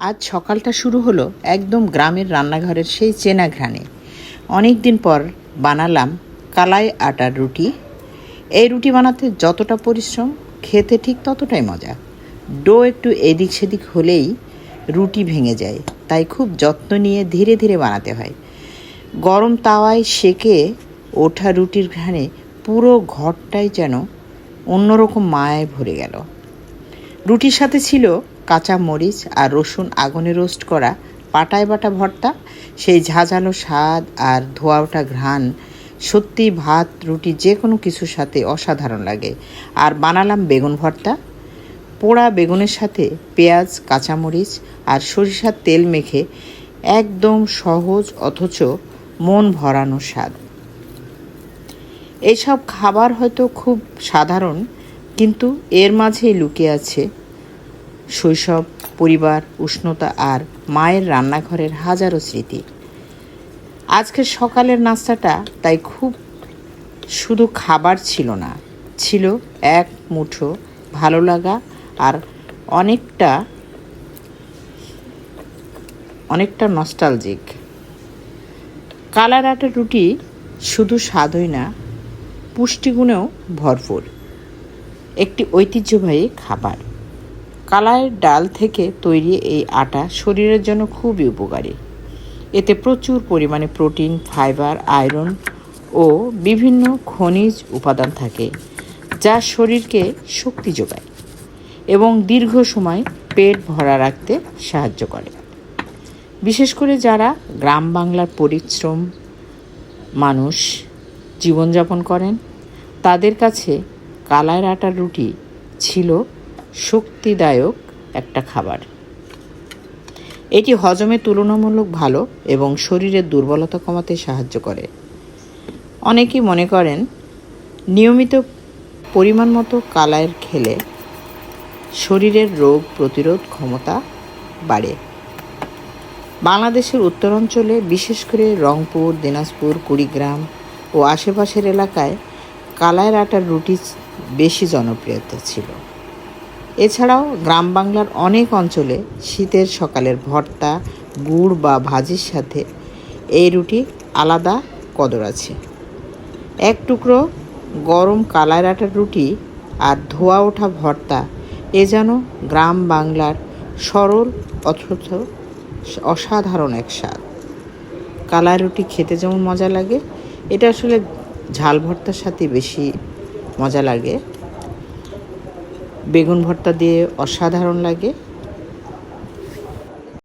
আজ সকালটা শুরু হলো একদম গ্রামের রান্নাঘরের সেই চেনা ঘ্রাণে। অনেক দিন পর বানালাম কালাই আটার রুটি। এই রুটি বানাতে যতটা পরিশ্রম, খেতে ঠিক ততটাই মজা। ডো একটু এদিক সেদিক হলেই রুটি ভেঙে যায়, তাই খুব যত্ন নিয়ে ধীরে ধীরে বানাতে হয়। গরম তাওয়ায় সেকে ওঠা রুটির ঘ্রাণে পুরো ঘরটাই যেন অন্যরকম মায়ায় ভরে গেল। রুটির সাথে ছিল কাঁচা মরিচ আর রসুন আগুনে রোস্ট করা পাটায় বাটা ভর্তা। সেই ঝাঁঝালো স্বাদ আর ধোয়া ওঠা ঘ্রাণ সত্যি ভাত রুটি যে কোনো কিছুর সাথে অসাধারণ লাগে। আর বানালাম বেগুন ভর্তা। পোড়া বেগুনের সাথে পেঁয়াজ, কাঁচামরিচ আর সরিষার তেল মেখে একদম সহজ অথচ মন ভরানো স্বাদ। এইসব খাবার হয়তো খুব সাধারণ, কিন্তু এর মাঝেই লুকিয়ে আছে শৈশব, পরিবার, উষ্ণতা আর মায়ের রান্নাঘরের হাজারো স্মৃতি। আজকের সকালের নাস্তাটা তাই খুব শুধু খাবার ছিল না, ছিল এক মুঠো ভালো লাগা আর অনেকটা নস্টালজিক। কালার আটার রুটি শুধু স্বাদই না, পুষ্টিগুণেও ভরপুর একটি ঐতিহ্যবাহী খাবার। কালাইয়ের ডাল থেকে তৈরি এই আটা শরীরের জন্য খুবই উপকারী। এতে প্রচুর পরিমাণে প্রোটিন, ফাইবার, আয়রন ও বিভিন্ন খনিজ উপাদান থাকে, যা শরীরকে শক্তি যোগায় এবং দীর্ঘ সময় পেট ভরা রাখতে সাহায্য করে। বিশেষ করে যারা গ্রাম বাংলার পরিশ্রম মানুষ জীবনযাপন করেন, তাদের কাছে কালাইয়ের আটার রুটি ছিল শক্তিদায়ক একটা খাবার। এটি হজমে তুলনামূলক ভালো এবং শরীরের দুর্বলতা কমাতে সাহায্য করে। অনেকেই মনে করেন নিয়মিত পরিমাণ মতো কালাইয়ের খেলে শরীরের রোগ প্রতিরোধ ক্ষমতা বাড়ে। বাংলাদেশের উত্তরাঞ্চলে, বিশেষ করে রংপুর, দিনাজপুর, কুড়িগ্রাম ও আশেপাশের এলাকায় কালাইয়ের আটার রুটি বেশি জনপ্রিয়তা ছিল। এছাড়াও গ্রাম বাংলার অনেক অঞ্চলে শীতের সকালের ভর্তা, গুড় বা ভাজির সাথে এই রুটি আলাদা কদর আছে। এক টুকরো গরম কালাইয়ের আটার রুটি আর ধোয়া ওঠা ভর্তা, এ যেন গ্রাম বাংলার সরল অথচ অসাধারণ এক স্বাদ। কালাইয়ের রুটি খেতে যেমন মজা লাগে, এটা আসলে ঝাল ভর্তার সাথে বেশি মজা লাগে। বেগুন ভর্তা দিয়ে অসাধারণ লাগে।